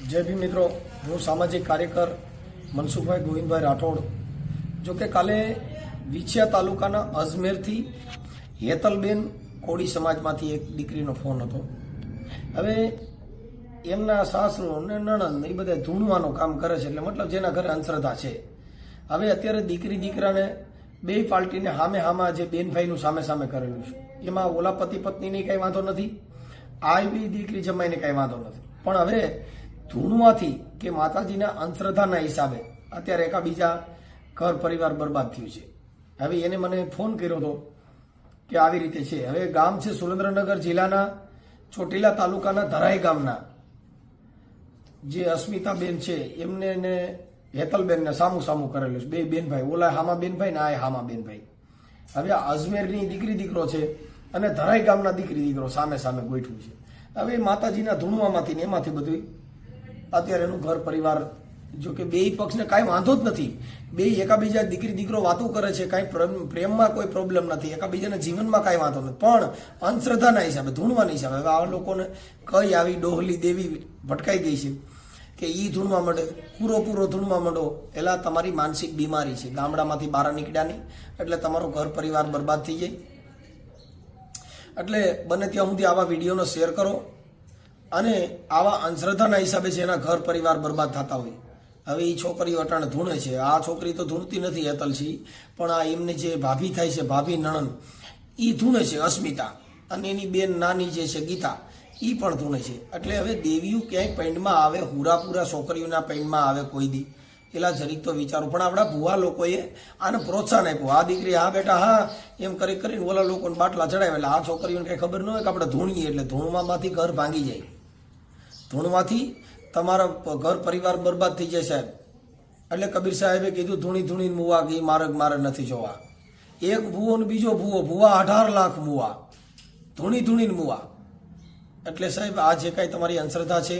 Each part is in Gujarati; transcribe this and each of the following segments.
जय भीम मित्रों, हूँ सामाजिक कार्यकर मनसुखभाई गोविंदभाई राठोड। जो कि काले विछिया तालुकाना अजमेरथी हेतलबेन कोड़ी समाजमांथी एक दीकरीनो फोन हतो। हवे एमना सासरो ने नणंद ए बधा धूणवानो काम करे छे, એટલે મતલબ જેના ઘરે અંધશ્રદ્ધા છે। હવે અત્યારે દીકરી દીકરાને બે પાર્ટીને સામે સામા જે બેનભાઈનું સામે સામે કરેલું છે, એમાં ઓલા પતિ પત્નીને કઈ વાંધો નથી, આ બી દીકરી જમાઈને કઈ વાંધો નથી। પણ હવે ધૂણવાથી કે માતાજીના અંધશ્રદ્ધાના હિસાબે અત્યારે એકાબીજા ઘર પરિવાર બરબાદ થયું છે। હવે એને મને ફોન કર્યો હતો કે આવી રીતે છે। હવે ગામ છે સુરેન્દ્રનગર જિલ્લાના ચોટીલા તાલુકાના ધરાઈ ગામના જે અસ્મિતાબેન છે એમને ને હેતલબેનને સામું સામું કરેલું છે, બે બેનભાઈ, ઓલા હામા બેનભાઈ ને આ હામા બેનભાઈ। હવે આ અજમેરની દીકરી દીકરો છે અને ધરાઈ ગામના દીકરી દીકરો સામે સામે ગોઠવું છે। હવે માતાજીના ધૂણવામાંથી ને એમાંથી બધું અત્યારે એનું ઘર પરિવાર, જો કે બે પક્ષને કાંઈ વાંધો જ નથી, બે એકાબીજા દીકરી દીકરો વાતો કરે છે, કાંઈ પ્રેમમાં કોઈ પ્રોબ્લેમ નથી, એકાબીજાના જીવનમાં કાંઈ વાંધો નથી, પણ અંધશ્રદ્ધાના હિસાબે, ધૂણવાના હિસાબે હવે આ લોકોને કઈ આવી ડોહલી દેવી ભટકાઈ ગઈ છે કે ઈ ધૂણવા માંડે, પૂરો ધૂણવા માંડો, એલા તમારી માનસિક બીમારી છે, ગામડામાંથી બહાર નીકળ્યા નહીં એટલે તમારો ઘર પરિવાર બરબાદ થઈ જાય। એટલે બને ત્યાં સુધી આવા વિડીયોનો શેર કરો અને આવા અંધશ્રદ્ધાના હિસાબે છે એના ઘર પરિવાર બરબાદ થતા હોય। હવે એ છોકરીઓ અટાણે ધૂણે છે, આ છોકરી તો ધૂણતી નથી હેતલસી, પણ આ એમને જે ભાભી થાય છે, ભાભી નણંદ, એ ધૂણે છે અસ્મિતા, અને એની બેન નાની જે છે ગીતા, એ પણ ધૂણે છે। એટલે હવે દેવીઓ ક્યાંય પૈંડમાં આવે, હુરાપુરા છોકરીઓના પૈંડમાં આવે કોઈ દી, એલા જરીક તો વિચારો। પણ આપણા ભુવા લોકોએ આને પ્રોત્સાહન આપ્યું, આ દીકરી હા બેટા હા એમ કરીને ઓલા લોકોને બાટલા ચડાવે, એટલે આ છોકરીઓને કંઈ ખબર ન હોય કે આપણે ધૂણીએ એટલે ધૂણવામાંથી ઘર ભાંગી જાય, ધૂણવાથી તમારા ઘર પરિવાર બરબાદ થઈ જાય સાહેબ। એટલે કબીર સાહેબે કીધું ધૂણી ધૂણીને મુવા કે મારે નથી જોવા, એક ભૂવો ને બીજો ભૂવો, ભૂવા 18 લાખ મુવા, ધૂણીને મુવા। એટલે સાહેબ આ જે કાંઈ તમારી અંધશ્રદ્ધા છે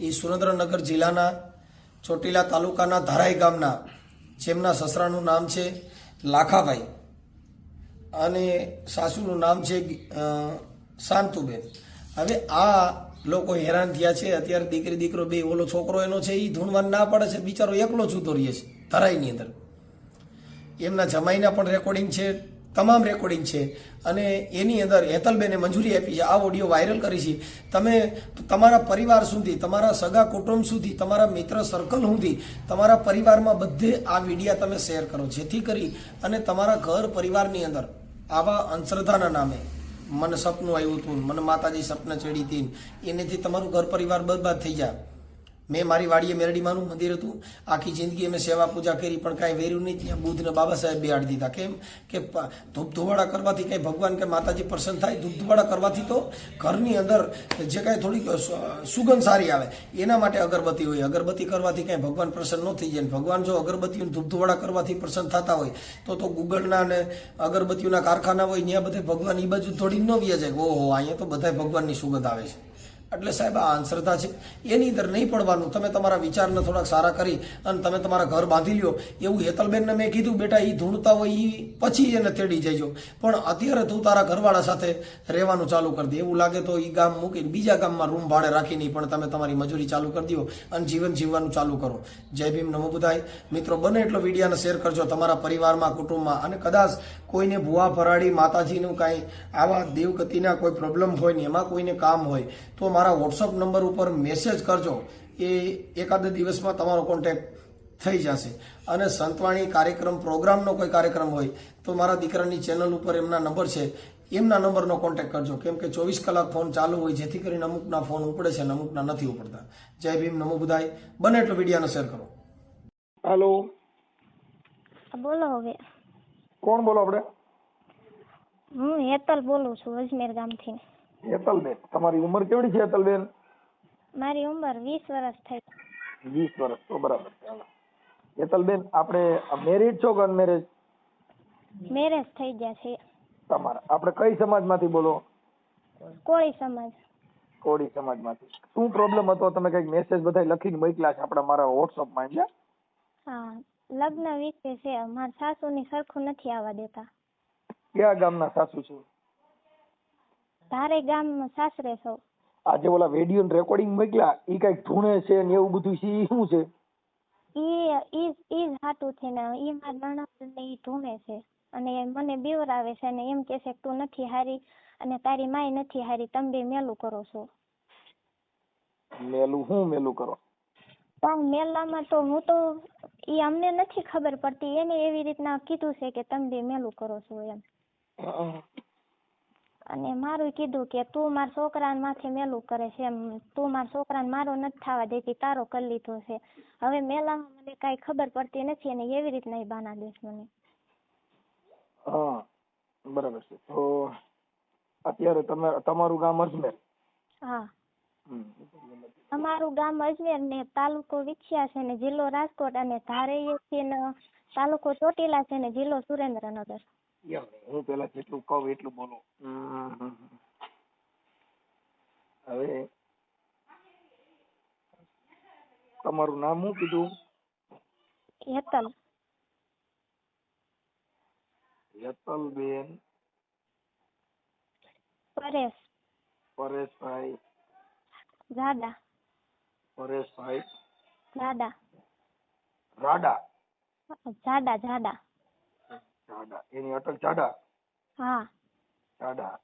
એ સુરેન્દ્રનગર જિલ્લાના ચોટીલા તાલુકાના ધરાઈ ગામના, જેમના સસરાનું નામ છે લાખાભાઈ અને સાસુનું નામ છે શાંતુબેન। હવે આ લોકો હેરાન થયા છે। અત્યારે દીકરી દીકરો બે, ઓલો છોકરો એનો છે એ ધૂણવાન ના પડે છે, બિચારો એકલો જુદો રહે છે ધરાઈની અંદર। એમના જમાઈના પણ રેકોર્ડિંગ છે, તમામ રેકોર્ડિંગ છે, અને એની અંદર હેતલબેને મંજૂરી આપી છે, આ ઓડિયો વાયરલ કરી છે। તમે તમારા પરિવાર સુધી, તમારા સગા કુટુંબ સુધી, તમારા મિત્ર સર્કલ સુધી, તમારા પરિવારમાં બધે આ વિડીયા તમે શેર કરો, જેથી કરી અને તમારા ઘર પરિવારની અંદર આવા અંધશ્રદ્ધાના નામે મને સપનું આવ્યું હતું, મને માતાજી સપને ચડી હતી, એનેથી તમારું ઘર પરિવાર બરબાદ થઈ જાય। મેં મારી વાડીએ મેરડીમાનું મંદિર હતું, આખી જિંદગી અમે સેવા પૂજા કરી, પણ કાંઈ વેર્યું નહીં, ત્યાં બુદ્ધને બાબા સાહેબ બેહાડી દીધા। કેમ કે ધૂપ ધુવાડા કરવાથી કંઈ ભગવાન કે માતાજી પ્રસન્ન થાય? ધૂપ ધુવાડા કરવાથી તો ઘરની અંદર જે કાંઈ થોડીક સુગંધ સારી આવે એના માટે અગરબત્તી હોય, અગરબત્તી કરવાથી કાંઈ ભગવાન પ્રસન્ન ન થઈ જાય। ભગવાન જો અગરબત્તીઓને ધૂપ ધુવાડા કરવાથી પ્રસન્ન થતા હોય તો ગુગળના ને અગરબત્તીઓના કારખાના હોય, ત્યાં બધે ભગવાન એ બાજુ થોડી ન વ્યા જાય, ઓહો અહીંયા તો બધા ભગવાનની સુગંધ આવે છે। એટલે સાહેબ આ અંધશ્રદ્ધા છે, એની અંદર નહીં પડવાનું। તમે તમારા વિચારને થોડાક સારા કરી અને તમે તમારા ઘર બાંધી લ્યો। એવું હેતલબેનને મેં કીધું બેટા એ ધૂણતા હોય એ પછી એને તેડી જજો, પણ અત્યારે તું તારા ઘરવાળા સાથે રહેવાનું ચાલુ કરી દે। એવું લાગે તો એ ગામ મૂકીને બીજા ગામમાં રૂમ ભાડે રાખીને પણ તમે તમારી મજૂરી ચાલુ કરી દો અને જીવન જીવવાનું ચાલુ કરો। જય ભીમ, નમો બુદ્ધાય। મિત્રો, બને એટલો વિડીયોને શેર કરજો તમારા પરિવારમાં, કુટુંબમાં, અને કદાચ કોઈને ભુવા ફરાડી માતાજીનું કાંઈ આવા દેવગતિના કોઈ પ્રોબ્લેમ હોય ને એમાં કોઈને કામ હોય તો મારા વોટ્સઅપ નંબર ઉપર મેસેજ કરજો, એ એકાદ દિવસમાં તમારો કોન્ટેક્ટ થઈ જશે। અને સંતવાણી કાર્યક્રમ, પ્રોગ્રામનો કોઈ કાર્યક્રમ હોય તો મારા દીકરાની ચેનલ ઉપર એમના નંબર છે, એમના નંબરનો કોન્ટેક્ટ કરજો, કેમ કે 24 કલાક ફોન ચાલુ હોય, જેથી કરીને અમુકના ફોન ઉપડે છે અને અમુકના નથી ઉપડતા। જય ભીમ, નમો બુદ્ધાય। બને એટલો વિડીયોને શેર કરો। હેલો, બોલો હવે। કોણ બોલો આપણે? હું હેતલ બોલું છું, અજમેર ગામથી। હેતલબેન, તમારી ઉંમર કેવડી છે હેતલબેન? મારી ઉંમર 20 વર્ષ થઈ। 20 વર્ષ, તો બરાબર। હેતલબેન, આપણે મેરિડ છો કે અનમેરેજ? મેરેજ થઈ ગયા છે। તમારા આપણે કઈ સમાજમાંથી બોલો? કોળી સમાજ। કોળી સમાજમાંથી। શું પ્રોબ્લેમ હતો? તમે કઈક મેસેજ બધા લખીને મોકલ્યા છે આપણા મારા વોટ્સઅપમાં, એટલે? હા, લગ્ન વિશે છે। મારા સાસુની સરખું નથી આવવા દેતા। કયા ગામના સાસુ છે? ધારે ગામ સાસરે છો। આજે ઓલા વિડીયો રેકોર્ડિંગ મોકલ્યા ઈ કઈક ધૂણે છે ને એવું બધું છે ઈ શું છે? ઈ હાટું છે ને ઈ મારા નણંદ ને ઈ ધૂણે છે અને મને બીવરાવે છે અને એમ કે છે કે તું નથી હારી અને તારી માય નથી હારી, તમે બે મેલું કરો છો. મેલું હું મેલું કરો? પણ મેલામાં તો હું તો ઈ અમને નથી ખબર પડતી, એને એવી રીતના કીધું છે કે તમે બે મેલું કરો છો એમ. અને મારું કીધું કે તું મારા છોકરાને માથે મેલું કરે છે એમ, તું મારા છોકરાને મારો નથી થવા દેતી, તારો કરી લીધો છે. હવે મેલામાં મને કાંઈ ખબર પડતી નથી અને એવી રીતના ઈ બાના દેશ મને. હા બરાબર છે. તો અત્યારે તમારું ગામ અજમેર? હા, અમારું ગામ અજમેર ને તાલુકો વિછિયા છે ને જિલ્લો રાજકોટ અને ધારેય છે ને તાલુકો ચોટીલા છે ને જિલ્લો સુરેન્દ્રનગર. હું પેલા જેટલું કહું એટલું બોલું. હવે તમારું નામ શું કીધું? હેતલ. હેતલબેન પરેશભાઈ જાડા. પરેશભાઈ જાડા. રાડા જાડા. જાડા એની અટક જાડા? હા. જાડા.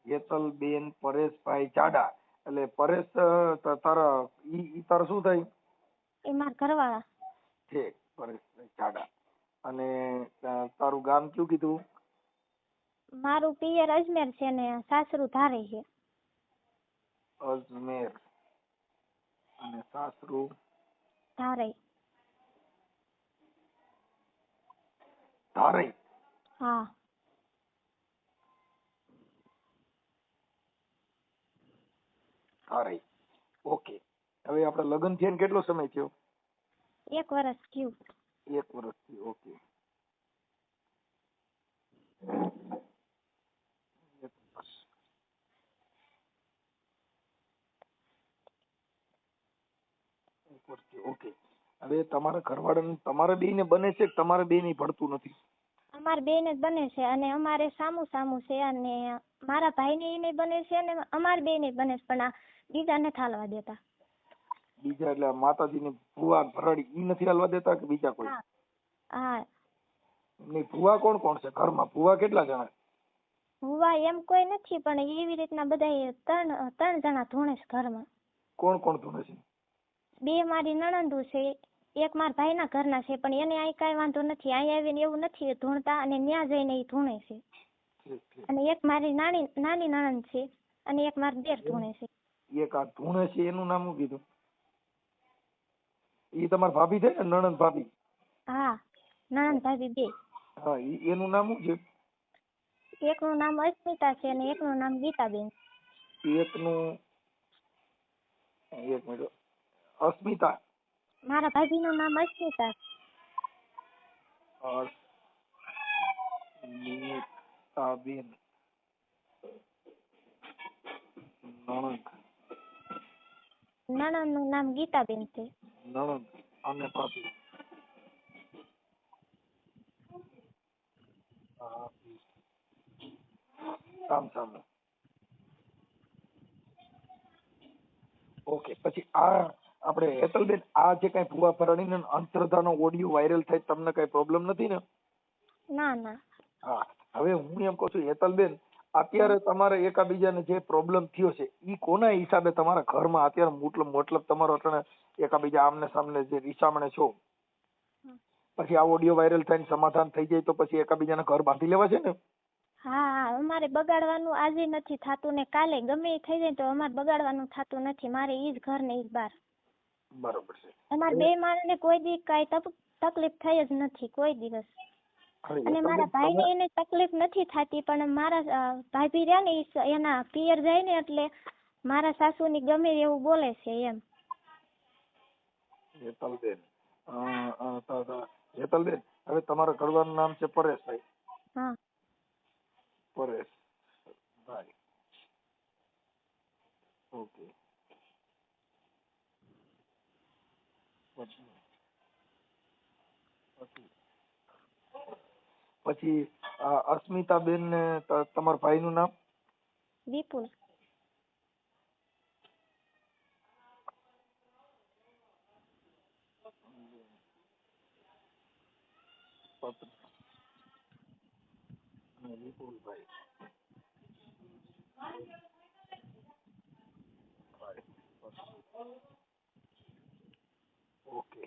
હેતલબેન પરેશભાઈ જાડા. એટલે પરેશ તારા ઈ તારા શું થાય? એ મારા ઘરવાળા. ઠીક, પરેશભાઈ જાડા. અને તારું ગામ કયું કીધું? મારું પિયર અજમેર છે ને સાસરું ધારે છે. અજમેર અને સાસરું ધારે. ધારે? હા. ધારે. ઓકે. હવે આપણે લગ્ન થયા કેટલો સમય થયો? 1 વર્ષ થયું. 1 વર્ષથી. ઓકે. ઓકે. હવે તમારા ઘરવાળાને તમારા બેયને બને છે કે તમારા બેયને ભળતું નથી? અમારે બેને જ બને છે અને અમારે સામું સામું છે અને મારા ભાઈને ઈ નહીં બને છે અને અમારે બેને બને છે પણ આ બીજા નથી હાલવા દેતા. બીજા એટલે માતાજીની ભુવા ભરાડી ઈ નથી હાલવા દેતા કે બીજા કોઈ? હા. નહીં, ભુવા કોણ કોણ છે ઘરમાં? ભુવા કેટલા જણા? ભુવા એમ કોઈ નથી પણ એવી રીતના બધા ત્રણ જણા ધૂણે છે ઘરમાં. કોણ કોણ ધૂણે છે? 2 મારી નણંદુ છે, 1 મારા ભાઈના ઘરના છે પણ એને અહીં કાંઈ વાંધો નથી, અહીં આવીને એવું નથી ધૂણતા અને ન્યા જઈને એ ધૂણે છે. અને 1 મારી નાની નણંદ છે અને 1 મારા દેર ધૂણે છે. એક આ ધૂણે છે એનું નામ શું કીધું? ઈ તમારા ભાભી છે ને, નણંદ ભાભી? હા, નણંદ ભાભી 2. હા, એનું નામ શું છે? એકનું નામ અસ્મિતા છે અને એકનું નામ ગીતાબેન. એકનું એક મિનિટ, અસ્મિતા? મારા ભાભીનું નામ અસ્મિતા. અસ્મિતાબેન નણંદનું નામ ગીતાબેન છે. નણંદ અને ભાભી. સામ સામે. ઓકે. પછી આ આપણે હેતલબેન આ જે કઈ ભુવા ભરાણીને અંતરધાનો ઓડિયો વાયરલ થાય તમને કઈ પ્રોબ્લેમ નથી ને? ના. હા. હવે હું એમ કહું છું હેતલબેન, અત્યારે તમારે એકાબીજાને જે પ્રોબ્લેમ થયો છે ઈ કોના હિસાબે તમારા ઘરમાં અત્યારે મતલબ તમારો અટાણે એકાબીજા આમને સામને જે રીસામણે છો, પછી આ ઓડિયો વાયરલ થઈને સમાધાન થઈ જાય તો પછી એકાબીજાના ઘર બાંધી લેવા છે ને? હા, અમારે બગાડવાનું આજે નથી થતું ને કાલે ગમે એ થઈ જાય તો અમારે બગાડવાનું થતું નથી. મારે ઈ જ ઘર ને ઈ જ બાર. બરોબર છે. અમારે 2 માણસને કોઈ દી કાંઈ તકલીફ થઈ જ નથી કોઈ દિવસ. અને મારા ભાઈને એને તકલીફ નથી થતી પણ મારા ભાભી રહ્યા ને એના પિયર જાય ને એટલે મારા સાસુની ગમે એવું બોલે છે એમ. હેતલબેન, હેતલબેન, હવે તમારા ઘરવાળાનું નામ છે પરેશભાઈ? હા. પરેશભાઈ. ઓકે. પછી અસ્મિતાબેન ને તમારા ભાઈનું નામ? વિપુલ. અને વિપુલભાઈ. ઓકે.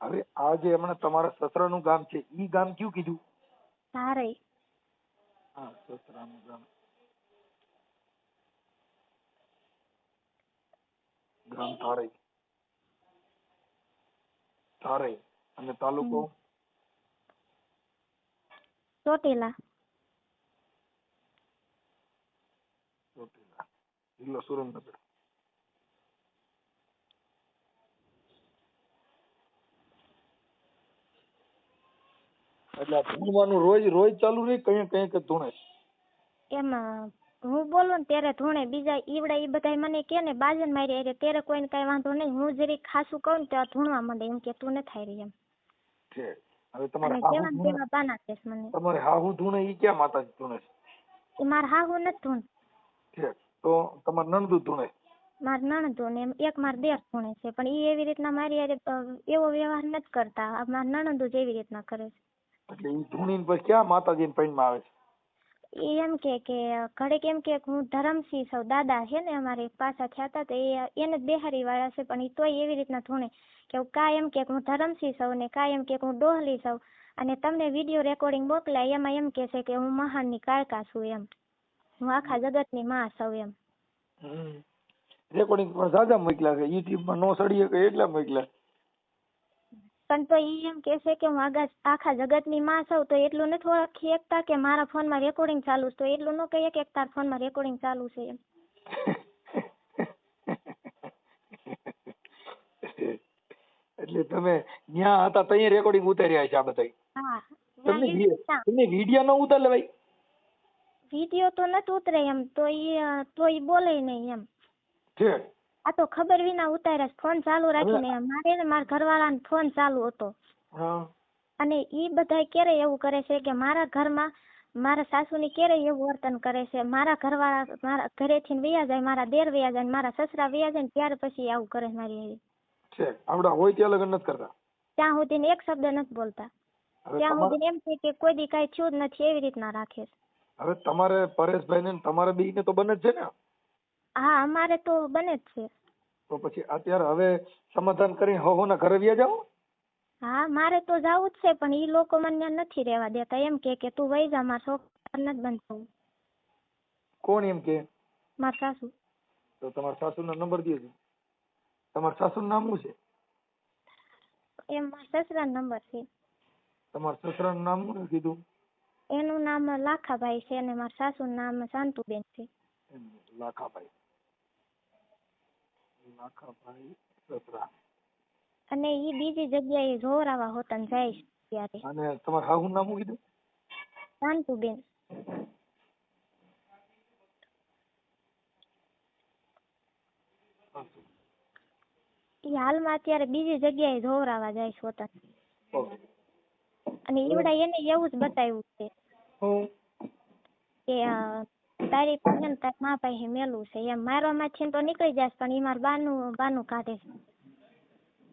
હવે આ જે હમણાં તમારા સસરાનું ગામ છે ઈ ગામ કયું કીધું? ધારઈ. હા, સસરાનું ગામ. ગામ ધારઈ. ધારઈ. અને તાલુકો? ચોટીલા. ચોટીલા. જિલ્લો સુરેન્દ્રનગર. એટલે આ ધૂણવાનું રોજ રોજ ચાલુ રહે કઈ કઈ કે ધૂણે? એમાં હું બોલું ને ત્યારે ધૂણે, બીજા ઈવડા ઈ બધા મને કે ને બાજન મારી એટલે ત્યારે કોઈને કઈ વાંધો નહીં. હું જરી ખાસું કહું ને તો ધૂણવા માંડે એમ કે તું ન થાય રહી એમ. છે. હવે તમારે અને હાહુ જેવા ને ધૂણે, તેવા બાના કેસ મને. તમારે હાહુ ધૂણે ઈ ક્યાં માતાજી ધૂણે છે? એ મારા હાહુ નથી ધૂણ. છે. તો તમારે નણંદુ ધૂણે? માર નણંદો ને એક માર દેર ધૂણે છે, પણ ઈ એવી રીતના મારી હારે એવો વ્યવહાર નથી કરતા. માર નણંદો જ એવી રીતના કરે છે. એટલે ઈ ધૂણીને પછી ક્યાં માતાજીને પૈણમાં આવે છે? એ એમ કે ઘડીક એમ કે હું ધરમસિંહ સૌ દાદા છે ને અમારે પાછા થયા હતા તો એને જ બેહારી વાળા છે, પણ એ તોય એવી રીતના ધૂણે કે કા એમ કે હું ધરમસિંહ સૌ ને કા એમ કે હું ડોહલી સૌ, અને તમને વિડીયો રેકોર્ડિંગ મોકલાય એમાં એમ કે છે કે હું મહાનની કાળકા છું એમ, હું આખા જગતની માં સૌ એમ. રેકોર્ડિંગ પણ સાદા મોકલ્યા છે, યુટ્યુબ માં નો સડીએ કે એટલા મોકલ્યા. પણ તો ઈ એમ કે છે કે હું આખા જગતની માં સૌ, તો એટલું નથી ઓળખી શકતા કે મારા ફોનમાં રેકોર્ડિંગ ચાલુ છે, તો એટલું ન કહીએ કે તારા ફોનમાં રેકોર્ડિંગ ચાલુ છે એમ. એટલે તમે ન્યા હતા તઈ રેકોર્ડિંગ ઉતાર્યા છે આ બધા? હા. તમને વિડિયો ન ઉતાર લેવાય? વિડીયો તો નથી ઉતરે એમ, તો ઈ બોલે નહીં એમ. છે. આ તો ખબર વિના ઉતાર્યા, ફોન ચાલુ રાખીને. મારે ને મારા ઘરવાળાને ફોન ચાલુ હતો. અને ઈ બધા ક્યારે એવું કરે છે કે મારા ઘરમાં મારા સાસુની ક્યારે એવું વર્તન કરે છે, મારા ઘરવાળા મારા ઘરેથી વયા જાય, મારા દેર વયા જાય, મારા સસરા વયા જાય ને ત્યાર પછી આવું કરે મારી. છે આવડા હોય ત્યાં લગન નથી કરતા? ત્યાં સુધી એક શબ્દ નથી બોલતા, ત્યાં સુધી એમ છે કે કોઈ દી કાંઈ થયું જ નથી એવી રીતના રાખે છે. હવે તમારે પરેશભાઈ ને તમારે બે ને તો બને જ છે ને? હા, અમારે તો બને જ છે. તો પછી અત્યારે હવે સમાધાન કરીને હોના ઘરે વ્યા જાવ? હા, મારે તો જાવું જ છે, પણ ઈ લોકો મને ત્યાં નથી રહેવા દેતા. એમ કે તું વઈ જા, મારા છોકરા નથી બનતું. કોણ એમ કે? મારા સાસુ. તો તમારા સાસુ નો નંબર દે. તમારા સાસુ નું નામ શું છે? એમ મારા સસરા નંબર છે. તમારા સસરા નું નામ શું કીધું? એનું નામ લાખાભાઈ છે અને મારા સાસુ નું નામ શાંતુબેન છે. લાખાભાઈ. લાખાભાઈ સસરા. અને ઈ બીજી જગ્યાએ જોરાવા હોતન જાય છે ત્યારે. અને તમારા હાહુ નું નામ શું કીધું? શાંતુબેન. ઈ હાલમાં અત્યારે બીજી જગ્યાએ જોરાવા જાય છે હોતન. અને ઈવડા એને એવું જ બતાવ્યું છે કે તારી પાસે ને તારી મા પાસે મેલું છે એમ. મારવા માંથી તો નીકળી જાય, પણ ઈ મારું બાનું કાઢે છે.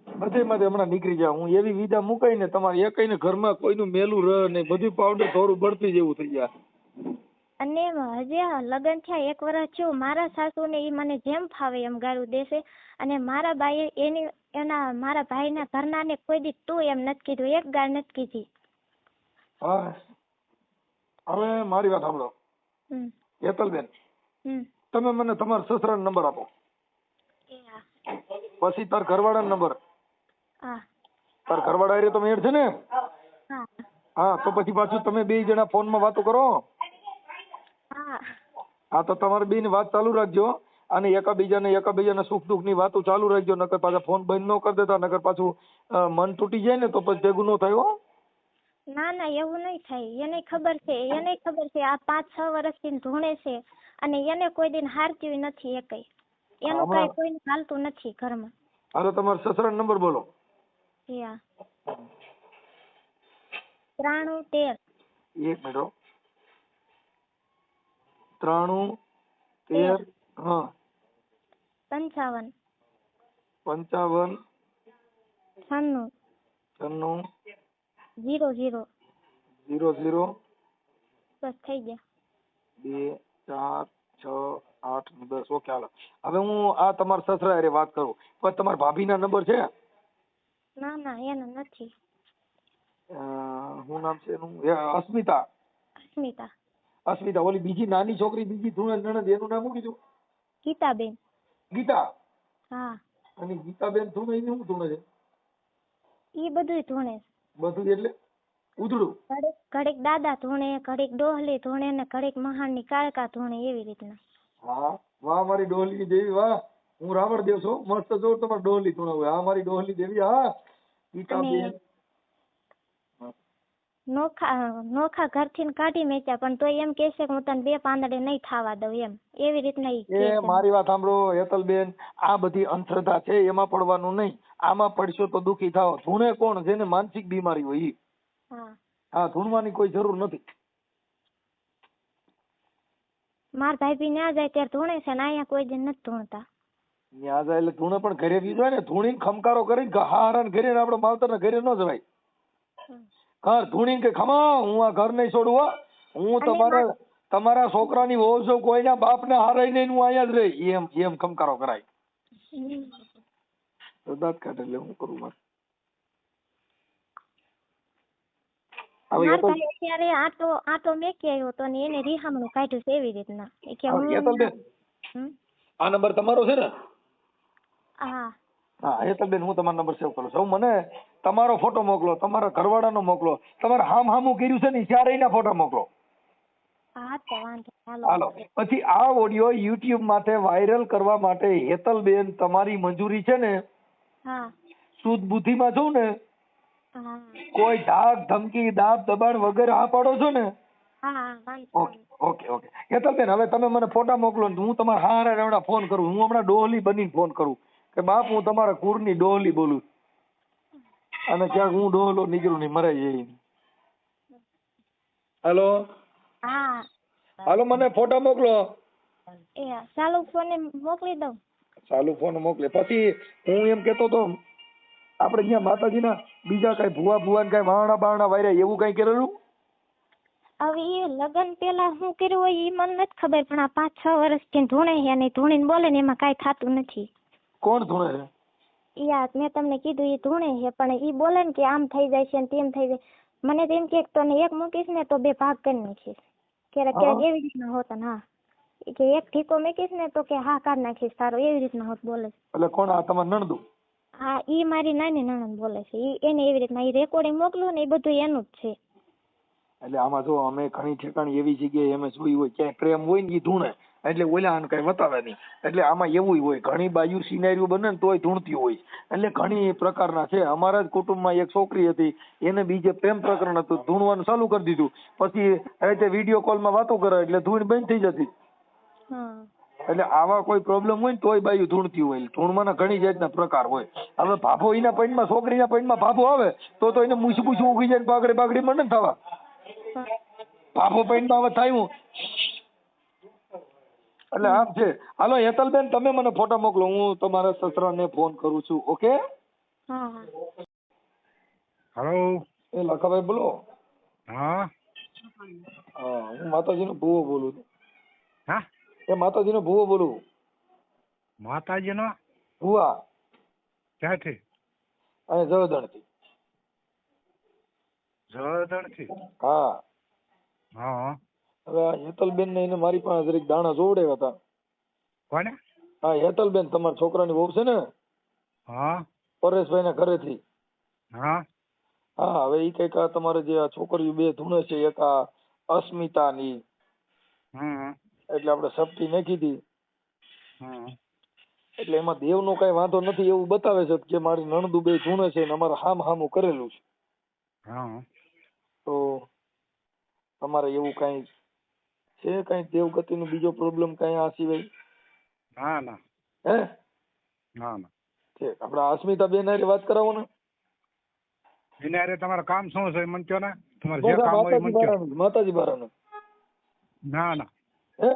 બધે હમણાં નીકળી જાય. હું એવી વિદા મુકાઈ ને તમારે એકઈ ને ઘરમાં કોઈનું મેલું રહ ને બધું પાવડર થોડું બળતી જેવું થઈ જાય. અને હજી લગ્ન થયા 1 વર્ષ થયું, મારા સાસુ ને ઈ મને જેમ ફાવે એમ ગાળું દેશે. અને મારા બાઈએ મારા ભાઈના ઘરના ને કોઈ દી તું એમ નથી કીધું, એક ગાળ નથી કીધી. હા, હવે મારી વાત સાંભળો હેતલબેન, તમે મને તમારા સસરાનો નંબર આપો, પછી તાર ઘરવાળા નંબર. તાર ઘરવાળા હારે તમે એડ છે ને? હા, તો પછી પાછું તમે 2 જણા ફોનમાં વાતો કરો. હા, તો તમારે 2 ની વાત ચાલુ રાખજો અને એકાબીજાને સુખ દુઃખ ની વાતો ચાલુ રાખજો. નકર પાછા ફોન બંધ ન કરી દેતા, નકર પાછું મન તૂટી જાય ને તો પછી ભેગું ન થાય. હો ના ના, એવું નહીં થાય. એને ખબર છે આ 5-6 વર્ષથી ધૂણે છે અને એને કોઈ દિન હારતી નથી એકઈ. એનું કઈ કોઈને હાલતું નથી ઘરમાં. હાલો, તમારા સસરાનો નંબર બોલો. 9313. 1 મિનિટ. 9313. હા, 55. 55 96 96 00 00 બસ થઈ ગયા. 2 4 6 8 ને 10. ઓકે હાલો. હવે હું આ તમારા સસરા હારે વાત કરું. પણ તમારા ભાભીના નંબર છે? ના ના એના નથી. શું નામ છે એનું? અસ્મિતા. અસ્મિતા. અસ્મિતા. ઓલી બીજી નાની છોકરી, બીજી નણંદ, એનું નામ શું કીધું? ગીતાબેન. ગીતા. હા. અને ગીતાબેન ધૂણે એની શું ધૂણે છે? ઈ બધુંય ધૂણે. બધું એટલે ઉધડું? ઘડીક દાદા ધૂણે, ઘડીક ડોહલી ધૂણે ને ઘડીક મહાનની કાળકા ધૂણે, એવી રીતના. હા, વાહ મારી ડોહલી દેવી, વાહ. હું રાવણ દેવ છું, મસ્ત જોર તમારે ડોહલી ધૂણાવે. હા મારી ડોહલી દેવી, હા. ગીતાબેન નોખા ઘરથી કાઢી મેક્યા, પણ તોય એમ કહેશે કે હું તને 2 પાંદડે નહીં થાવા દઉં, એમ એવી રીતના ઈ કહે છે. મારી વાત સાંભળો હેતલબેન, આ બધી અંધશ્રદ્ધા છે, એમાં પડવાનું નહીં. આમાં પડશો તો દુખી થાવ. ધૂણે કોણ? જેને માનસિક બીમારી હોય ઈ. હા, ધૂણવાની કોઈ જરૂર નથી. માર ભાઈ ન્યા જાય ત્યારે ધૂણે છે ને અહીંયા કોઈ દિન નથી ધૂણતા. ન્યા જાય એટલે ધૂણે, પણ ઘરે બી જાય ને, ધૂણીને ખમકારો કરીને હારણ ઘરે ને આપણે માવતરના ઘરે ન જવાય. ઘર ધૂણીને કે ખમા હું આ ઘર નહીં છોડું, હું તમારા છોકરાની વહુ છું, કોઈના બાપને હારાઈ નહીં, હું અહીંયા જ રહી, એમ ખમકારો કરાય. દાંત કાઢે એટલે હું કરું મારે. અત્યારે આટો મેકી આવ્યો તો ને એને રીહામણું કાઢ્યું છે એવી રીતના. આ નંબર તમારો છે ને? હા. હા હેતલબેન, હું તમારો નંબર સેવ કરું છું. મને તમારો ફોટો મોકલો, તમારા ઘરવાળાનો મોકલો, તમારે હામું કર્યું છે ને ચારેયના ફોટા મોકલો. હા તો વાંધો. હાલો. પછી આ ઓડિયો યુટ્યુબ માટે વાયરલ કરવા માટે હેતલબેન તમારી મંજૂરી છે ને? હા. શુદ્ધ બુદ્ધિમાં છું ને? હા. કોઈ ધાક ધમકી દાબ દબાણ વગર હા પાડો છો ને? હા. ઓકે. હેતલબેન, હવે તમે મને ફોટા મોકલો, હું તમારા હારા ફોન કરું. હું હમણાં ડોહલી બનીને ફોન કરું કે બાપ હું તમારા કુરની ડોહલી બોલું, અને ક્યાંક હું ડોહલો નીકળું નહીં મરાઈ જઈ. હેલો. હા. હાલો, મને ફોટા મોકલો. ચાલુ ફોને મોકલી દઉં. ચાલુ ફોન મોકલે. પછી હું એમ કેતો તો, આપણે અહીંયા માતાજીના બીજા કઈ ભુવા ને કઈ વારણા બારણા વાયરા એવું કઈ કરેલું? હવે એ લગ્ન પેલા શું કર્યું હોય એ મને નથી ખબર, પણ આ 5-6 વર્ષથી ધૂણે છે અને ધૂણીને બોલે ને એમાં કાંઈ થતું નથી. કોણ ધૂણે છે? યાર મેં તમને કીધું એ ધૂણે છે, પણ એ બોલે ને કે આમ થઈ જાય છે ને તેમ થઈ જાય. મને તો એમ કે તને એક મૂકીશ ને તો 2 ભાગ કરી નાખીશ. ક્યારેક એવી રીતના હોત. હા, કે એક ઠીકો મૂકીશ ને તો કે હા કાઢ નાખીશ તારો, એવી રીતના હોત બોલે. એટલે કોણ? આ તમાર નણદુ? હા, ઈ મારી નાની નણંદ બોલે છે. એને એવી રીતના રેકોર્ડિંગ મોકલું ને એ બધું એનું જ છે. એટલે આમાં જો અમે ઘણી ઠેકાણી એવી જગ્યાએ અમે જોઈ હોય ક્યાંય પ્રેમ હોય ને એ ધૂણે, એટલે ઓલા કઈ બતાવે નહીં. એટલે આમાં એવું હોય, ઘણી બાજુ સિનારીઓ બને ને તોય ધૂણતી હોય. એટલે ઘણી પ્રકારના છે. અમારા જ કુટુંબમાં એક છોકરી હતી, એને બીજે પ્રેમ પ્રકરણ હતું, ધૂણવાનું ચાલુ કરી દીધું. પછી રીતે વિડીયો કોલમાં વાતો કરે એટલે ધૂણ બંધ થઈ જતી. એટલે આવા કોઈ પ્રોબ્લેમ હોય ને તોય બાયુ ધૂણતી હોય. ધૂણવાના ઘણી જાતના પ્રકાર હોય. હવે ભાભો એના પૈણમાં, છોકરીના પૈણમાં ભાભો આવે તો એને મૂછ ઉગી જાય, પાઘડી મંડે ને થવા. ભાભો પૈણમાં હવે થાય એટલે આમ છે. હાલો હેતલબેન, તમે મને ફોટા મોકલો, હું તમારા સસરાને ફોન કરું છું. ઓકે. હેલો. એ લખાભાઈ બોલો. હા. હું માતાજીનો ભૂવો બોલું છું. હા, એ માતાજીનો ભૂવો બોલું. માતાજીનો ભૂવા? ક્યાંથી? અને જવદણથી. જળદણથી? હા. હા. હવે આ હેતલબેન ને એને મારી પાસે જરીક દાણા જોવડાવ્યા હતા. કોને? હા, હેતલબેન તમારા છોકરાની વહુ છે ને? હા. પરેશભાઈ ના ઘરેથી. હા. હા, હવે ઈ કઈક આ તમારે જે આ છોકરીઓ 2 ધૂણે છે, એક આ અસ્મિતા ની, એટલે આપણે સપટી નાખી હતી. એટલે એમાં દેવનો કઈ વાંધો નથી એવું બતાવે છે કે મારી નણદુ 2 ધૂણે છે ને અમારે હામું કરેલું છે. તો તમારે એવું કઈ છે? કઈ દેવગતિ નો બીજો પ્રોબ્લેમ કઈ આ સિવાય? ના. હે? ના. ઠીક. આપણે અસ્મિતા બેન હારે વાત કરાવો ને. એને હારે તમારું કામ શું છે મને કહો ને. તમારે જે કામ હોય મને કહો. માતાજી બારાનું. ના. હે?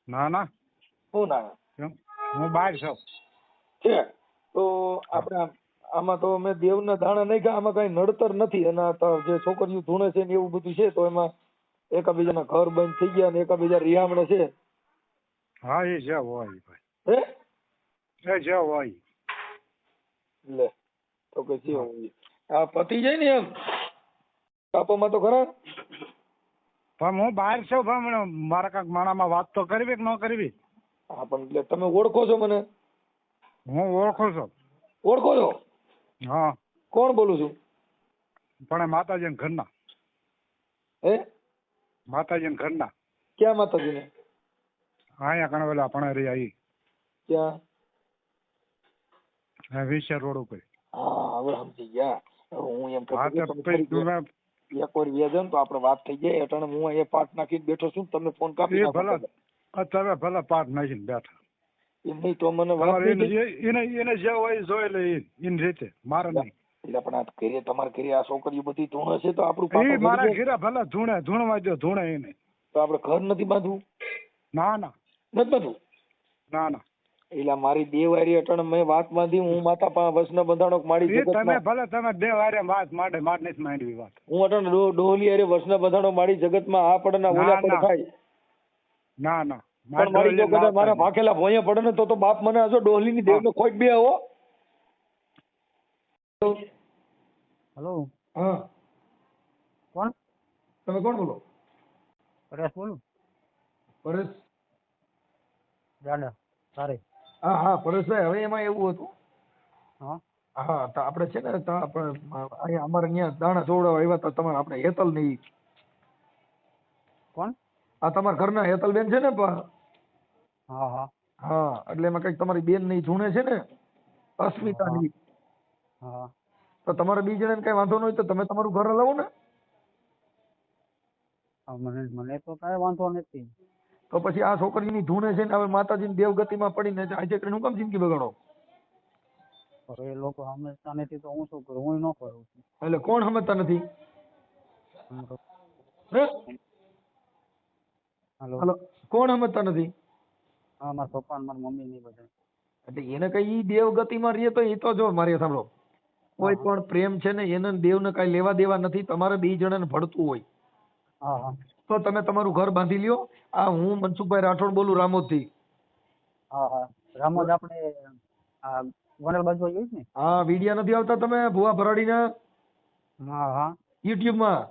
ના. હું ના? હું બહાર છું. છે તો આપણે આમાં તો મેં દેવના દાણા નાખ્યા, આમાં કઈ નડતર નથી. અને આ તો જે છોકરીઓ ધૂણે છે ને એવું બધું છે, તો એમાં એકાબીજાના ઘર બંધ થઈ ગયા ને એકાબીજા રિયામણે છે. હા એ જે હોય હે ભાઈ, એ જે હોય. લે તો કે છે હોય. આ પતી જાય ને એમ કાપોમાં તો ખરા. પણ હું બહાર છું, પણ મારા કાંઈક માણામાં વાત તો કરવી કે ન કરવી? હા પણ એટલે તમે ઓળખો છો મને? હું ઓળખું છું. ઓળખો છો? હા. કોણ બોલું છું? પણ એ માતાજીના ઘરના. હે માતાજીના ઘરના. ક્યાં માતાજીને? અહીંયા કણ ઓલા પણ રહી આવી ક્યાં? વિશે રોડ ઉપર. હા હવે સમજી ગયા. હવે હું એમ હા કહું તો છું પછી તું એક વાર વ્યાજ ને તો આપણે વાત થઈ જાય. એટલે હું અહીંયા પાટ નાખીને બેઠો છું, તમે ફોન કાપી એ નાખો. ભલે તમે ભલે પાઠ નાખીને બેઠા. એમ નહીં તો મને વાત તમારે નહીં થઈ. એને જે હોય જોઈ લે એની રીતે, મારે નહીં. એટલે પણ આ ઘરે તમારે ઘરે આ છોકરીઓ બધી ધૂણે છે તો આપણું એ પાપડ મારા ભરી જાય. ઘેરા ભલે ધૂણવા દો, ધૂણે એને. તો આપણે ઘર નથી બાંધવું? ના ના નથી બાંધવું? ના ના. એટલે મારી દેવારી અટણ મેં વાત બાંધી. હું માતા પા વસના બંધાણો મારી એ તમે જગતમાં ભલે તમે બે વારે વાત માટે માર નથી માંડવી વાત. હું અટણ ડોહલી અરે વસના બંધાણો મારી જગતમાં આ પડે ના ઓલા પડે થાય. ના ના પણ મારી જો કદાચ મારા ભાખેલા ભોંયા પડે ને તો બાપ મને હજો ડોહલી ની દેવ ને ખોટ બે હો. હેલો. હા કોણ? તમે કોણ બોલો? પરેશ બોલું. પરેશ? દાદા સારે. હા હા પરેશભાઈ, હવે એમાં એવું હતું. હા હા તો આપણે છે ને આપણે અહીંયા અમારે અહીંયા દાણા જોવડાવવા આવ્યા હતા તમારે આપણે હેતલ ની. કોણ? આ તમારા ઘરના હેતલ બેન છે ને? હા હા હા એટલે એમાં કઈક તમારી બેન ની ધૂણે છે ને, અસ્મિતા ની. હા તો તમારે બી જણાને કઈ વાંધો ન હોય તો તમે તમારું ઘર હલાવો ને. મને તો કઈ વાંધો નથી. તો પછી આ છોકરીની ધૂણે છે ને હવે માતાજીની દેવગતિમાં પડીને આજે કરીને હું કામ જિંદગી બગાડો? એ લોકો સમજતા નથી તો હું શું કરું? હું ન કરું છું. એટલે કોણ સમજતા નથી? હે? હાલો. હલો, કોણ સમજતા નથી? હા મારા પપ્પા ને મારી મમ્મી ની બધા. એટલે એને કઈ ઈ દેવગતિમાં રહીએ તો એ તો જો મારે સાંભળો, કોઈ પણ પ્રેમ છે ને એને દેવને કઈ લેવા દેવા નથી. તમારે બે જણાને ભળતું હોય હા હા તો તમે તમારું ઘર બાંધી લ્યો. આ હું મનસુખભાઈ રાઠોડ બોલું રામોદ થી. હા હા રામોદ આપણે આ ગોંડલ બાજુ આવ્યું ને? હા વિડિયા નથી આવતા તમે ભુવા ભરાડીના હા હા યુટ્યુબમાં?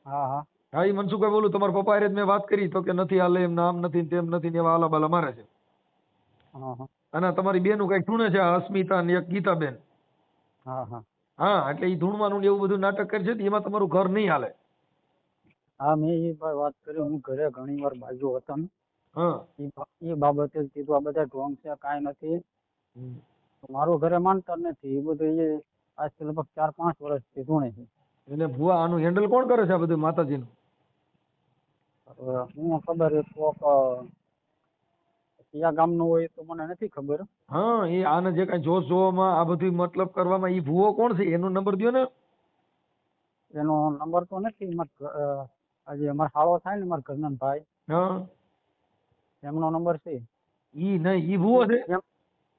હા હા હા એ મનસુખભાઈ બોલું. તમારા પપ્પા હારે જ મેં વાત કરી તો કે નથી હાલે એમ, નામ નથી તેમ નથી ને એવા આલા બાલા મારે છે. હા હા અને તમારી બેનું કઈક ધૂણે છે, આ અસ્મિતા ને એક ગીતાબેન. હા હા હા એટલે એ ધૂણવાનું ને એવું બધું નાટક કરે છે એમાં તમારું ઘર નહીં હાલે. હા મેં એ ભાઈ વાત કરી. હું ઘરે ઘણી વાર બાજુ હતા ને હા એ બાબતે જ કીધું આ બધા ઢોંગ છે, કાંઈ નથી. મારું ઘરે માનતા નથી. એ બધું એ આજથી લગભગ 4-5 વર્ષથી ધૂણે છે. એને ભુવા આનું હેન્ડલ કોણ કરે છે આ બધું માતાજીનું? હવે હું ખબર એ કોક કયા ગામનું હોય તો મને નથી ખબર. હા એ આને જે કઈ જોશ જોવામાં આ બધું મતલબ કરવામાં એ ભુવો કોણ છે એનો નંબર દો ને. એનો નંબર તો નથી. આજે અમારો હાળો થાય ને મારા ઘરના ભાઈ, હા એમનો નંબર છે. ઈ નહીં, ઈ ભુવો છે.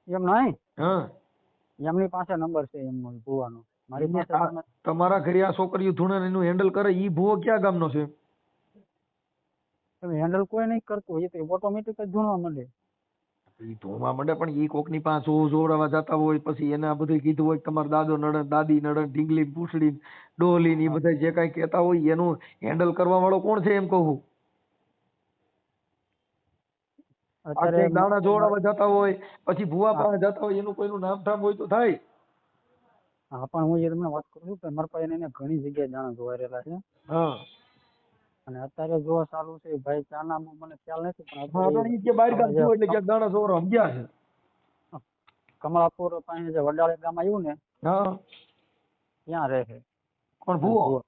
એમ નહીં, હા એમની પાસે નંબર છે એમનો ભુવાનો. મારી પાસે તમે તમારા ઘરે આ છોકરીઓ ધૂણે એનું હેન્ડલ કરે ઈ ભુવો ક્યાં ગામનો છે? હેન્ડલ કોઈ નહીં કરતું. એ તો ઓટોમેટિક જ ધૂણવા માંડે. ઈ ધૂણવા માંડે પણ ઈ કોકની પાસે જોવડાવવા જતા હોય પછી એને આ બધું કીધું હોય કે તમારા દાદો નડન દાદી નડન ઢીંગલી પૂછડી ડોલી ની બધા જે કઈ કહેતા હોય એનું હેન્ડલ કરવા વાળો કોણ છે એમ કહું. આ અત્યારે ક્યાંક દાણા જોવડાવવા જતા હોય પછી ભુવા પાસે જતા હોય એનું કોઈનું નામ ઠામ હોય તો થાય. હા પણ હું એ તમને વાત કરું છું કે મારા પાસે એને ઘણી જગ્યાએ દાણા જોવાયેલા છે. હા અને અત્યારે જોવા ચાલુ છે ભાઈ ચાના મને ખ્યાલ નથી પણ હા અત્યારે તો ઈ કે બહાર ગામ થયું એટલે ક્યાંક દાણા જોવડાવવા સમજ્યા છે. કમળાપુર પાસે જે વડાળે ગામ આવ્યું ને હા ત્યાં રહે છે. પણ ભુવો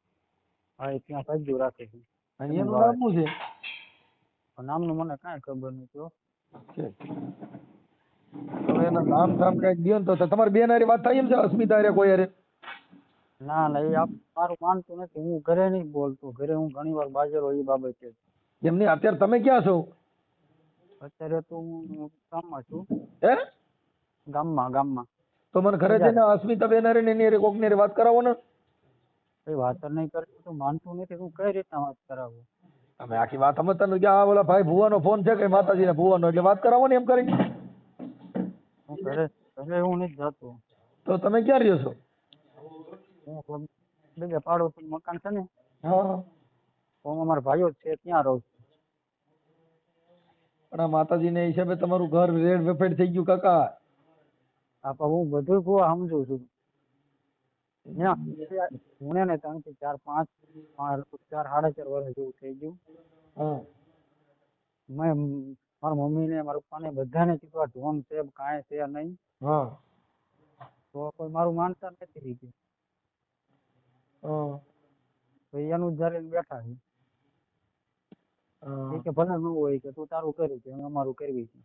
હા એ ત્યાં સજ્જુ રાખે છે. અને એનું નામ શું છે? નામનું મને કાંઈ ખબર નથી. હવે એના નામ ઠામ કઈક દો ને તો તમારી બેન હારે વાત થાય એમ છે અસ્મિતા હારે કોઈ હારે? ના ના એ મારું માનતું નથી. હું ઘરે નહીં બોલતો. ઘરે હું ઘણી વાર બાજેલો એ બાબતે. એમ નહીં, અત્યારે તમે ક્યાં છો? અત્યારે તો હું ગામમાં છું. હે? ગામમાં. તો મને ઘરે જઈને અસ્મિતા બેન હારે ને એની હારે કોકની હારે વાત કરાવો ને. કઈ વાત જ નહીં કરી, તું માનતું નથી, તું કઈ રીતના વાત કરાવું? અમે આખી વાત સમજતા નથી કે આ ઓલા ભાઈ ભુવાનો ફોન છે કે માતાજીને ભુવાનો, એટલે વાત કરાવો ને એમ કરીને. હું ઘરે ઘરે હું નથી જતો. તો તમે ક્યાં રહ્યો છો? હું બીજે પાડોશી મકાન છે ને, હા, હું અમારા ભાઈઓ જ છે ત્યાં રહું છું. પણ આ માતાજીને હિસાબે તમારું ઘર રેડ વેફેડ થઈ ગયું કાકા. આ પણ હું બધું ભૂવા સમજુ છું. હું ને 3 થી 4 5 4 સાડા 4 વર્ષ જેવું થઈ ગયું. હા, મેં મારા મમ્મી ને મારા પપ્પા ને બધાને કીધું આ ઢોંગ છે કાંઈ છે નહીં, હા, તો કોઈ મારું માનતા નથી રીતું. હા, તો એનું જ જરીને બેઠા છે. એ કે ભલે ન હોય કે તું તારું કરી છે, અમે અમારું કરવી છે.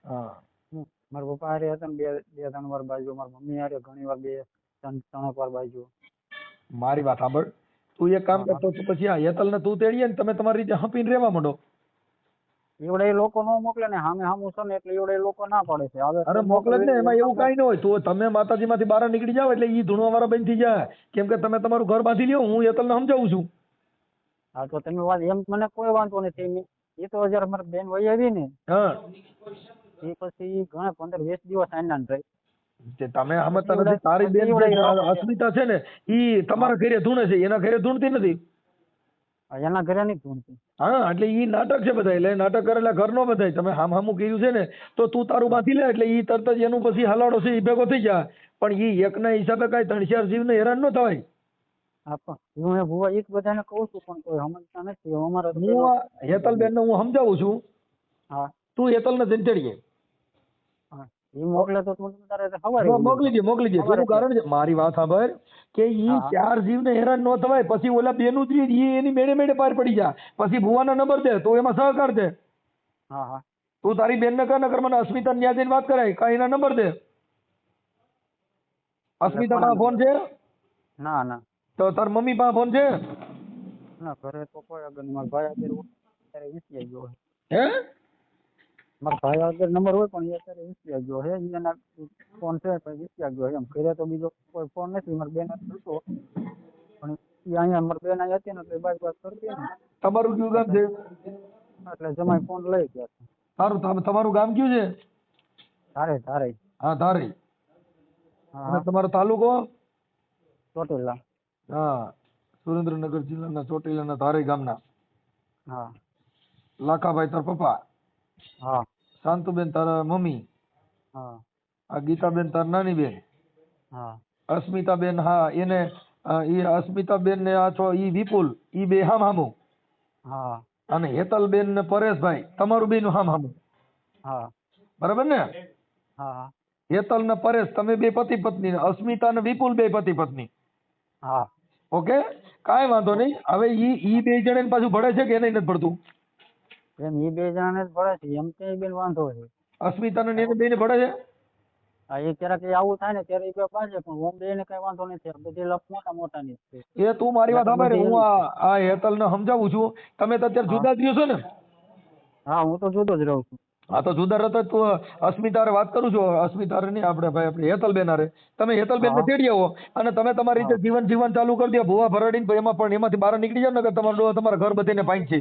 હા. મારા પપ્પા હારે હતા ને બે 3 વાર બાજુ, મારા મમ્મી હારે ઘણી વાર 2 3 વાર બાજુ. મારી વાત સાંભળ, તું એક કામ કરતો તો પછી આ હેતલ ને તું તેડીએ ને તમે તમારી રીતે હપીને રહેવા માંડો. એવડે એ લોકો ન મોકલે ને સામે સામું છે ને એટલે એવડે એ લોકો ના પડે છે. હવે અરે મોકલે જ ને, એમાં એવું કઈ ન હોય. તો તમે માતાજી માંથી બહાર નીકળી જાવ એટલે ઈ ધૂણવા વાળા બંધ થઈ જાય. કેમ કે તમે તમારું ઘર બાંધી લ્યો, હું હેતલ ને સમજાવું છું. હા તો તમે વાત એમ મને કોઈ વાંધો નથી. એ તો જયારે મારી બેન વહી આવી ને હા, એ પછી ઘણા 15-20 દિવસ આઈના રહી. તે તમે સમજતા નથી. તારી બેન જે અસ્મિતા છે ને ઈ તમારા ઘરે ધૂણે છે, એના ઘરે ધૂણતી નથી. એના ઘરે નહીં ધૂણતી. હા, એટલે ઈ નાટક છે બધા. એટલે નાટક કરેલા ઘર નો બધાય. તમે હામું કર્યું છે ને તો તું તારું બાંધી લે એટલે ઈ તરત જ એનું પછી હલાડો છે ઈ ભેગો થઈ જાય. પણ ઈ એકના હિસાબે કઈ 3-4 જીવને હેરાન ન થવાય. હા પણ હું એ ભુવા એક બધાને કહું છું પણ કોઈ સમજતા નથી. અમારે તો હું હેતલબેન ને હું સમજાવું છું. હા, તું હેતલ ને જંચડીએ હા એ મોકલે તો તું તારે સવારે મોકલી દે. એનું કારણ છે, મારી વાત સાંભળ, કે ઈ 4 જીવને હેરાન ન થવાય. પછી ઓલા બેનું જ ઈ એની મેળે મેળે પાર પડી જાય. પછી ભુવાનો નંબર દે તો એમાં સહકાર દે. હા હા તું તારી બેન ને કર, નકર મને અસ્મિતા ને ત્યાં જઈને વાત કરાય. કાંઈ એના નંબર દે. અસ્મિતા પાસે ફોન છે? ના ના તો તાર મમ્મી પાસે ફોન છે? ના ઘરે તો કોઈ આગળ નહીં. મારા ભાઈ અત્યારે વિસરી ગયો હોય. હે? મારા ભાઈ આગળ નંબર હોય પણ એ અત્યારે વિસરી ગયો છે. એના ફોન છે પણ વિસરી ગયો છે. એમ ઘરે તો બીજો કોઈ ફોન નથી. મારી બેન હતો પણ એ અહીંયા મારી બેન અહીંયા હતી ને એટલે વાત કરતી ને તમારું કયું ગામ છે? એટલે જમાઈ ફોન લઈ ગયા છે. સારું, તમારું ગામ કયું છે? ધારે હા, ધારી. અને હા તમારો તાલુકો? ચોટીલા. હા, સુરેન્દ્રનગર જિલ્લાના ચોટીલાના ધારી ગામના હા લાખાભાઈ તાર પપ્પા, હા શાંતુબેન તારા મમ્મી, હા આ ગીતાબેન તાર નાની બેન, હા અસ્મિતાબેન, હા એને ઈ અસ્મિતાબેન ને આ છો ઈ વિપુલ, ઈ બે હામું, હા અને હેતલબેન ને પરેશભાઈ તમારું બેનું હામું. હા બરાબર ને? હા હેતલ ને પરેશ તમે બે પતિ પત્ની, અસ્મિતા ને વિપુલ બે પતિ પત્ની. હા ઓકે, કાંઈ વાંધો નહીં. હવે ઈ બે જણે પાછું ભળે છે કે એને નથી ભળતું? એમ એ 2 જણાને જ ભળે છે. એમ કે બેન વાંધો છે. અસ્મિતા ને એને બેને ભળે છે? હા એ ક્યારેક આવું થાય ને ત્યારે એ બે બાજે પણ ઓમ બેને કઈ વાંધો નથી. બધી લપ મોટા ની જ છે. એ તું મારી વાત સાંભળ, હું આ હેતલ ને સમજાવું છું. તમે તો અત્યારે જુદા જ રહ્યો છો ને? હા હું તો જુદો જ રહું છું. હા, તો જુદા રહેતા તું અસ્મિતા હારે વાત કરું છું. અસ્મિતા હારે નહીં, આપણે હેતલબેન હારે. તમે હેતલબેન ને તેડી આવો અને તમે તમારી રીતે જીવન ચાલુ કરી દો. ભૂવા ભરાડીને એમાં પણ એમાંથી બહાર નીકળી જાવ ને કે તમારા ઘર બધીને પાંચ છે.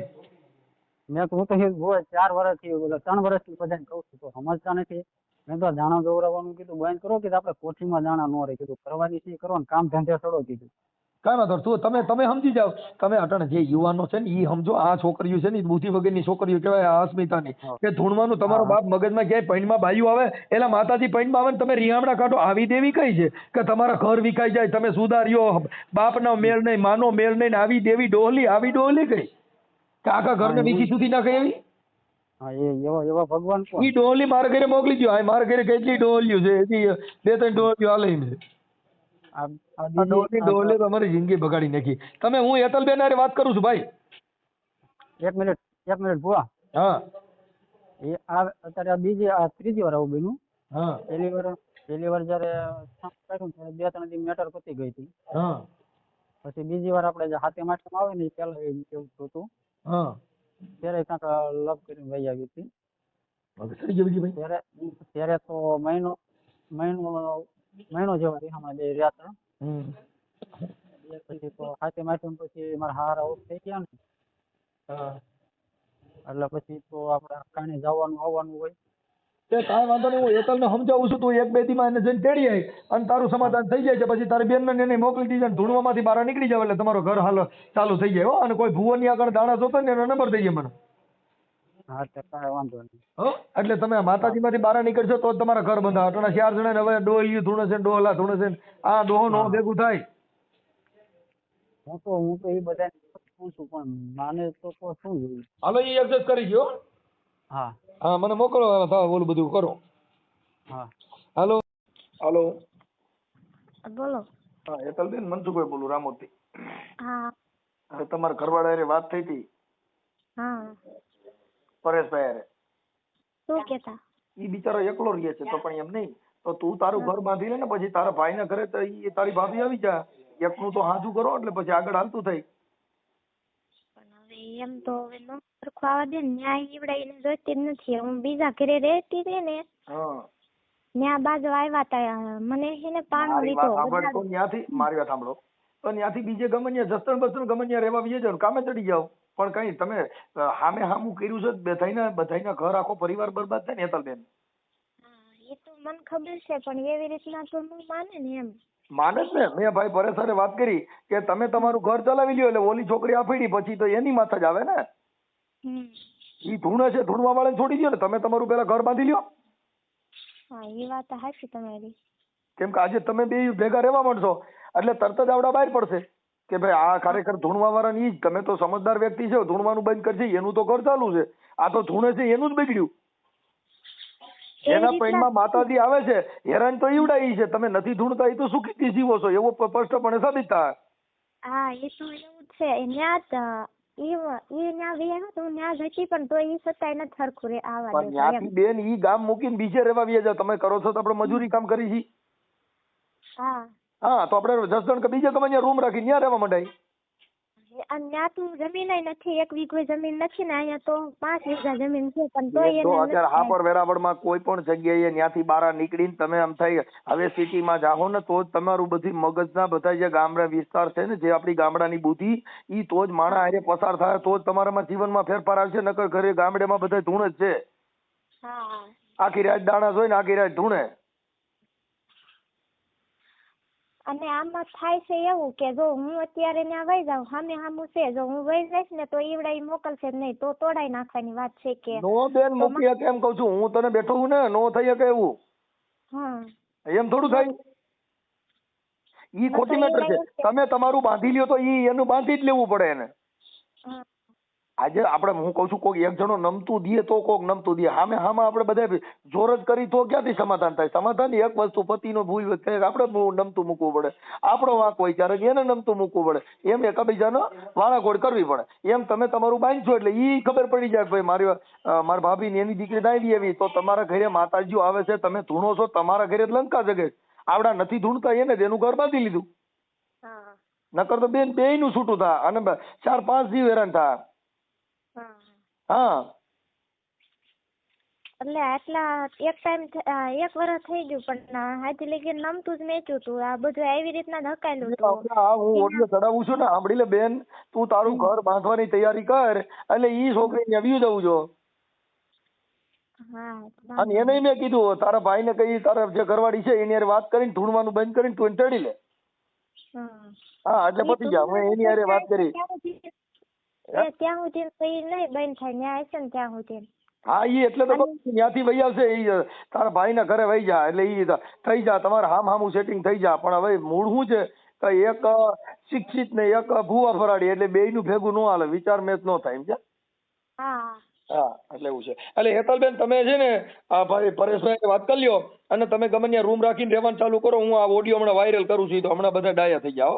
મેં તો હું તો 4 વર્ષથી 3 વર્ષથી બધાને કહું છું તો સમજતા નથી. મેં તો દાણા દોરાવવાનું કીધું બંધ કરો, કીધું આપણે કોઠીમાં દાણા ન રહે, કીધું કરવાની છે કરો ને કામ ધંધે છોડો કીધું. કાંઈ વાંધો તું તમે સમજી જાવ. તમે અટાણે જે યુવાનો છે ને એ સમજો. આ છોકરીઓ છે ને બુદ્ધિ વગરની છોકરીઓ કહેવાય. આ અસ્મિતાની કે ધૂણવાનું તમારો બાપ મગજમાં ક્યાંય પૈણમાં બાયું આવે એટલે માતાજી પૈણમાં આવે ને તમે રિયામણા કાઢો. આવી દેવી કઈ છે કે તમારા ઘર વિખાઈ જાય, તમે સુધાર્યો, બાપનો મેળ નહીં, માનો મેળ નહીં, આવી દેવી ડોહલી કઈ કે આખા ઘરને વીખી સુધી નાખે એવી? હા એવા ભગવાન કોણ? ઈ ડોહલી મારા ઘરે મોકલી દો. મારા ઘરે કેટલી ડોહલીઓ છે, 2-3 ડોહલીઓ હાલે એમ છે. આ ડોહલી તમારી જિંદગી બગાડી નાખી. હું હેતલબેન હારે વાત કરું છું ભાઈ. 1 મિનિટ ભુવા. હા એ અત્યારે આ ત્રીજી વાર આવું બન્યું. હા પહેલી વાર જયારે કાઢ્યું ત્યારે 2-3 દી મેટર પતી ગઈ હતી. હા પછી બીજી વાર આપણે હાથે માઠમાં આવે ને પેલા એવું હતું હા ત્યારે કાંક લપ કરીને વહી આવી હતી. સડી ગઈ ભાઈ. ત્યારે તો મહિનો મહિનો જેવા રિહામણા બે રહ્યા હતા. પછી તો હાથે માથે પછી મારા હારા ઓફ થઈ ગયા ને એટલે પછી તો આપણે કાંઈ જવાનું આવવાનું હોય. તે કાંઈ વાંધો નહીં, હું હેતલને સમજાવું છું, તું એક બે દીમાં એને જઈને તેડી આવી અને તારું સમાધાન થઈ જાય છે. પછી તારી બેનને એને મોકલી દીધા ને ધૂણવામાંથી બહાર નીકળી જાવ એટલે તમારો ઘર હાલ ચાલુ થઈ જાય. હો, અને કોઈ ભુવનની આગળ દાણા જોતો ને એનો નંબર થઈ જાય મને. હા તો કાંઈ વાંધો નહીં. હો, એટલે તમે માતાજીમાંથી બહાર નીકળશો તો જ તમારા ઘર બંધા. અટણા 4 જણા હવે ડોહી ધૂણે છે, ડોહલા ધૂણે છે, આ ડોહો નો ભેગું થાય. હું તો એ બધા પૂછું છું પણ માને તો શું જોઈએ. હાલો, એ એડજસ્ટ કરી ગયો. હા હા, મને મોકલો, ઓલું બધું કરો. હા હાલો હાલો, બોલો. હા હેતલબેન, મનસુખભાઈ બોલું, રામોદથી. હા હવે તમારા ઘરવાળા હારે વાત થઈ હતી હા. પરેશભાઈ હારે. શું કેતા? ઈ બિચારો એકલો રહે છે. તો પણ એમ નહીં, તો તું તારું ઘર બાંધી લે ને, પછી તારા ભાઈના ઘરે તો ઈ તારી ભાભી આવી જા, એકનું તો હાજુ કરો એટલે પછી આગળ હાલતું થાય. પણ હવે એમ તો હવે નો સરખું આવવા દે ને, ન્યાય ઈવડાઈને જોઈતી જ નથી. હું બીજા ઘરે રહેતી હતી ને, હા, ન્યા બાજુ આવ્યા તા, મને એને પાણો મારી લીધો. વાત સાંભળ, તો ન્યાથી મારી વાત સાંભળો, તો ન્યાથી બીજે ગમે ત્યાં જસ્તણ બસ્તણ ગમે ત્યાં રહેવા બીજે જાવ, કામે ચડી જાવ. પણ કઈ તમે હામે હામું કર્યું છે, બધાયના ઘર આખો પરિવાર બરબાદ થાય ને હેતલબેન. એ તો મને ખબર છે, પણ એવી રીતના તો હું માને ને એમ. માનસ ને, મેં ભાઈ પરેશ સાથે વાત કરી કે તમે તમારું ઘર ચલાવી લ્યો એટલે ઓલી છોકરી આફેડી પછી તો એની માથે જ આવે ને. ઈ ધૂણે છે, ધૂણવા વાળાને છોડી દો ને, તમે તમારું પેલા ઘર બાંધી લ્યો. હા, એ વાત સાચી તમારી. કેમ કે આજે તમે બે ભેગા રહેવા માંડશો એટલે તરત જ આવડા બહાર પડશે કે ભાઈ આ ખરેખર ધૂણવા વાળાની ઈ જ. તમે તો સમજદાર વ્યક્તિ છો, ધૂણવાનું બંધ કરશે, એનું તો ઘર ચાલુ છે. આ તો ધૂણે છે એનું જ બગડ્યું. એના પૈણમાં માતાજી આવે છે, હેરાન તો ઈવડાઈ છે. તમે નથી ધૂણતા એ તો સુખીથી જીવો છો, એવો સ્પષ્ટપણે સાબિત થાય. હા, એ તો એવું જ છે. ન્યા વ્યા તો ન્યા જતી, પણ તો એ છતાંય નથી સરખું રે આવવા પણ ત્યાંથી બેન ઈ ગામ મૂકીને બીજે રહેવા વ્યા જાવ. તમે કરો છો તો આપણે મજૂરી કામ કરી છીએ. હા હા, તો આપણે જસદણ કે બીજે ગમે ત્યાં રૂમ રાખી ત્યાં રહેવા માંડાય. અને ત્યાં તો જમીન નથી, 1 વીઘો જમીન નથી ને, અહીંયા તો 5 વીઘા જમીન છે. પણ તો તો અત્યારે હાપર વેરાવળમાં કોઈ પણ જગ્યાએ ત્યાંથી બહાર નીકળીને તમે આમ થાય હવે સિટીમાં જાઓ ને તો જ તમારું બધી મગજના બધા જે ગામડા વિસ્તાર છે ને, જે આપણી ગામડાની બુદ્ધિ, ઈ તો જ માણસ હારે પસાર થાય, તો જ તમારામાં જીવનમાં ફેરફાર આવશે. નકર ઘરે ગામડેમાં બધા ધૂણ જ છે. આખી રાત દાણા જોઈને આખી રાત ધૂણે. અને આમાં થાય છે એવું કે જો હું અત્યારે ત્યાં વહી જાઉં, સામે સામું છે, જો હું વહી જઈશ ને તો ઈવડા ઈ મોકલશે જ નહીં, તો તોડાઈ નાખવાની વાત છે. કે નો બેન મૂકી શકે એમ કઉ છું હું તને, બેઠો હું ને, નો થઈ શકે એવું. હા, એમ થોડું થાય. ઈ ખોટી મેટર છે. તમે તમારું બાંધી લ્યો તો ઈ એનું બાંધી જ લેવું પડે એને. આજે આપણે, હું કઉ છું, કોઈ એક જણો નમતું દે તો કોક નમતું દે. હામે હામાં આપણે બધા જોર જ કરી તો ક્યાંથી સમાધાન થાય? સમાધાન એક વસ્તુ, પતિનો ભૂલ આપણે નમતું મૂકવું પડે, આપણો વાંક હોય ક્યારેક એને નમતું મૂકવું પડે, એમ એકબીજાનો વાળાઘોડ કરવી પડે. એમ તમે તમારું બાંધશો એટલે ઈ ખબર પડી જાય ભાઈ મારી ભાભી ની એની દીકરી નાઈ એવી, તો તમારા ઘરે માતાજીઓ આવે છે, તમે ધૂણો છો, તમારા ઘરે લંકા જગે. આવડા નથી ધૂણતા એને એનું ઘર બાંધી લીધું. નકર તો બેન બે નું છૂટું થાય અને 4-5 જીવ હેરાન થાય. હા, એટલે આટલા એક ટાઈમ 1 વર્ષ થઈ ગયું, પણ હાથી લગી નમતું જ મેચ્યું હતું. આ બધું એવી રીતના ધકાયેલું હતું. હું ઓડિયો ચડાવું છું ને, સાંભળી લે બેન, તું તારું ઘર બાંધવાની તૈયારી કર એટલે ઈ છોકરીને આવ્યું જવું જો. અને એને મેં કીધું તારા ભાઈ ને કઈ, તારા જે ઘરવાળી છે એની હારે વાત કરીને ધૂણવાનું બંધ કરીને તું એને ચડી લે. હા, એટલે પતી જા. હું એની હારે વાત કરી ત્યાં સુધી નહીં બંધ થાય, ન્યાય છે ને ત્યાં સુધી. હા, ઈ એટલે તો ત્યાંથી વહી આવશે. ઈ તારા ભાઈ ના ઘરે વહી જા એટલે ઈ થઈ જા, તમારે હામું સેટિંગ થઈ જા. પણ હવે મૂળ શું છે કે એક શિક્ષિત ને એક ભૂવા ફરાડી, એટલે બે નું ભેગું ન હાલે, વિચાર મેચ ન થાય. સમજ્યા? હા, એટલે એવું છે. એટલે હેતલબેન તમે છે ને આ ભાઈ પરેશભાઈ વાત કરી લ્યો અને તમે ગમે ત્યાં રૂમ રાખીને રહેવાનું ચાલુ કરો. હું આ ઓડિયો હમણાં વાયરલ કરું છું, તો હમણાં બધા ડાયા થઈ જાઓ.